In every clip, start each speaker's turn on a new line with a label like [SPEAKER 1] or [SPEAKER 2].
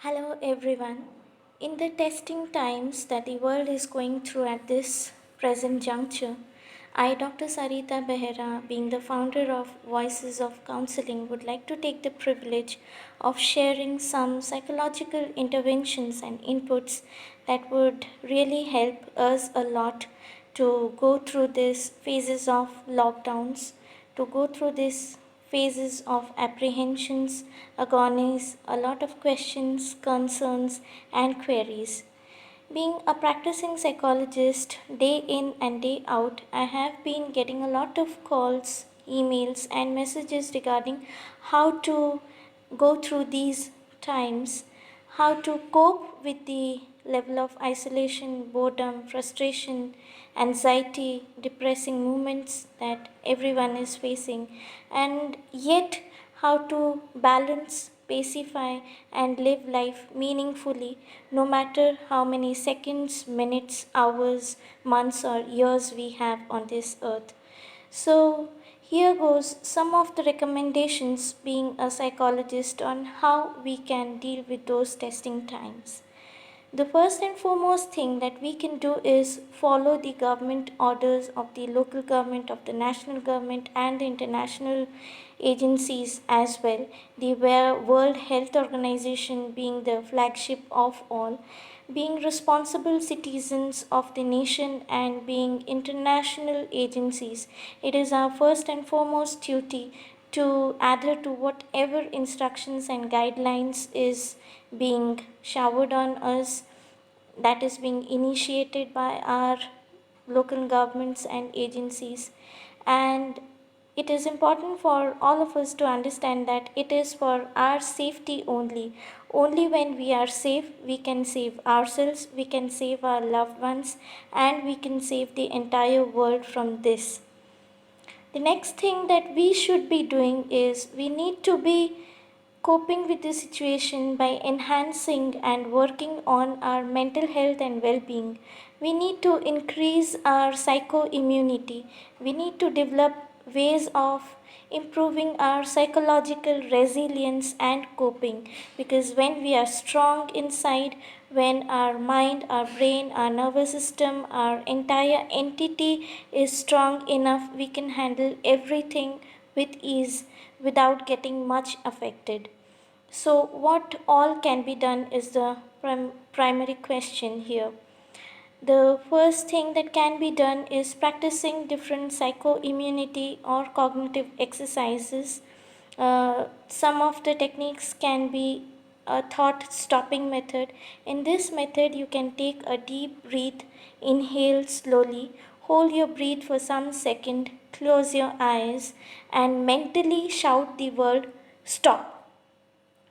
[SPEAKER 1] Hello everyone. In the testing times that the world is going through at this present juncture, I, Dr. Sareeta Behera, being the founder of Voices of Counselling, would like to take the privilege of sharing some psychological interventions and inputs that would really help us a lot to go through these phases of lockdowns, to go through these phases of apprehensions, agonies, a lot of questions, concerns, and queries. Being a practicing psychologist day in and day out, I have been getting a lot of calls, emails, and messages regarding how to go through these times, how to cope with the level of isolation, boredom, frustration, anxiety, depressing moments that everyone is facing, and yet how to balance, pacify, and live life meaningfully no matter how many seconds, minutes, hours, months, or years we have on this earth. So, here goes some of the recommendations being a psychologist on how we can deal with those testing times. The first and foremost thing that we can do is follow the government orders of the local government, of the national government, and the international agencies as well. The World Health Organization being the flagship of all, being responsible citizens of the nation and being international agencies. It is our first and foremost duty to adhere to whatever instructions and guidelines is being showered on us, that is being initiated by our local governments and agencies. And it is important for all of us to understand that it is for our safety only. Only when we are safe, we can save ourselves, we can save our loved ones, and we can save the entire world from this. The next thing that we should be doing is we need to be coping with the situation by enhancing and working on our mental health and well being. We need to increase our psycho-immunity. We need to develop ways of improving our psychological resilience and coping, because when we are strong inside, when our mind, our brain, our nervous system, our entire entity is strong enough, we can handle everything with ease without getting much affected. So, what all can be done is the primary question here. The first thing that can be done is practicing different psycho-immunity or cognitive exercises. Some of the techniques can be a thought stopping method. In this method, you can take a deep breath, inhale slowly, hold your breath for some second, close your eyes, and mentally shout the word stop.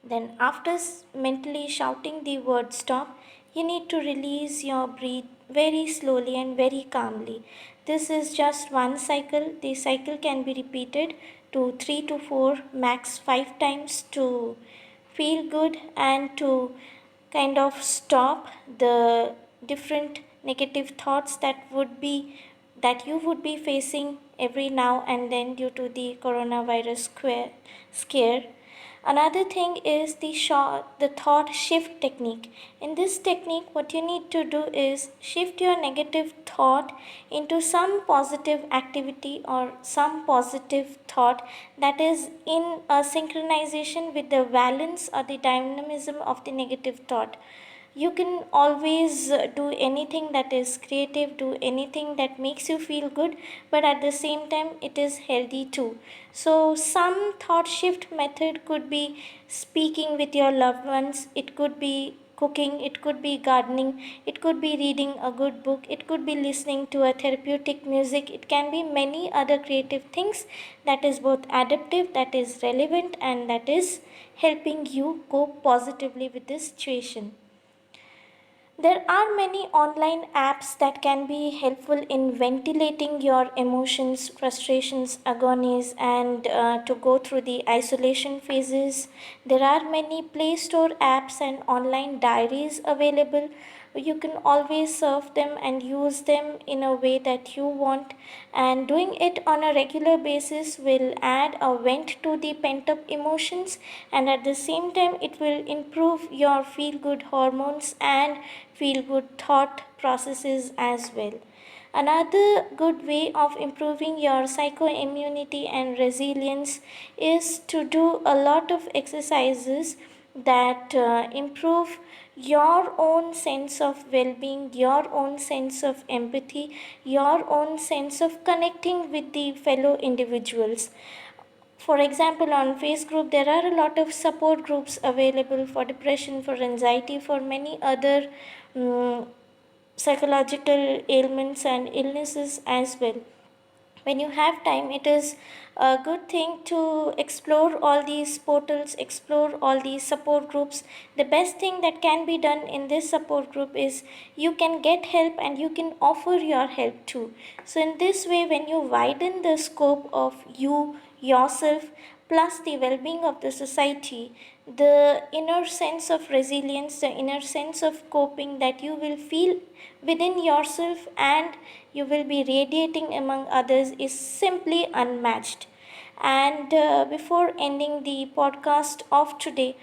[SPEAKER 1] Then, after mentally shouting the word stop, you need to release your breath very slowly and very calmly. This is just one cycle. The cycle can be repeated to 3 to 4, max 5 times to feel good and to kind of stop the different negative thoughts that you would be facing every now and then due to the coronavirus scare. Another thing is the thought shift technique. In this technique, what you need to do is shift your negative thought into some positive activity or some positive thought that is in a synchronization with the valence or the dynamism of the negative thought. You can always do anything that is creative, do anything that makes you feel good, but at the same time it is healthy too. So some thought shift method could be speaking with your loved ones, it could be cooking, it could be gardening, it could be reading a good book, it could be listening to a therapeutic music, it can be many other creative things that is both adaptive, that is relevant, and that is helping you cope positively with this situation. There are many online apps that can be helpful in ventilating your emotions, frustrations, agonies, and to go through the isolation phases. There are many Play Store apps and online diaries available. You can always serve them and use them in a way that you want, and doing it on a regular basis will add a vent to the pent up emotions, and at the same time it will improve your feel good hormones and feel good thought processes as well. Another good way of improving your psychoimmunity and resilience is to do a lot of exercises that improve your own sense of well being, your own sense of empathy, your own sense of connecting with the fellow individuals. For example, on Facebook, there are a lot of support groups available for depression, for anxiety, for many other um, psychological ailments and illnesses as well. When you have time, it is a good thing to explore all these portals, explore all these support groups. The best thing that can be done in this support group is you can get help and you can offer your help too. So in this way, when you widen the scope of you yourself plus the well-being of the society, the inner sense of resilience, the inner sense of coping that you will feel within yourself and you will be radiating among others is simply unmatched. And before ending the podcast of today,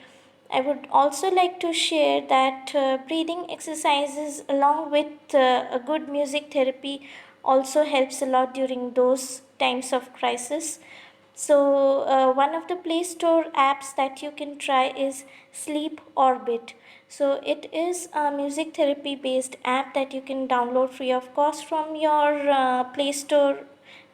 [SPEAKER 1] I would also like to share that breathing exercises along with a good music therapy also helps a lot during those times of crisis. So, one of the Play Store apps that you can try is Sleep Orbit. So, it is a music therapy based app that you can download free of cost from your Play Store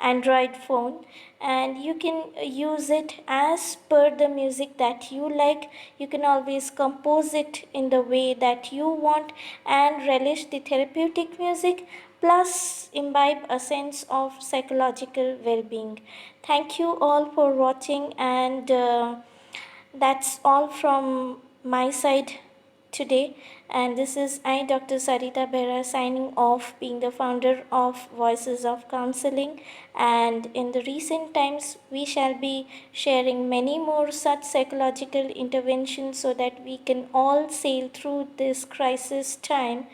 [SPEAKER 1] Android phone, and you can use it as per the music that you like. You can always compose it in the way that you want and relish the therapeutic music plus imbibe a sense of psychological well being. Thank you all for watching, and that's all from my side today. And this is I, Dr. Sareeta Behera, signing off, being the founder of Voices of Counselling. And in the recent times, we shall be sharing many more such psychological interventions so that we can all sail through this crisis time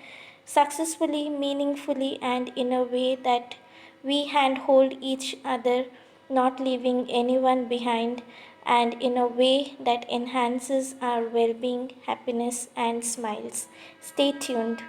[SPEAKER 1] successfully, meaningfully, and in a way that we handhold each other, not leaving anyone behind, and in a way that enhances our well being, happiness, and smiles. Stay tuned.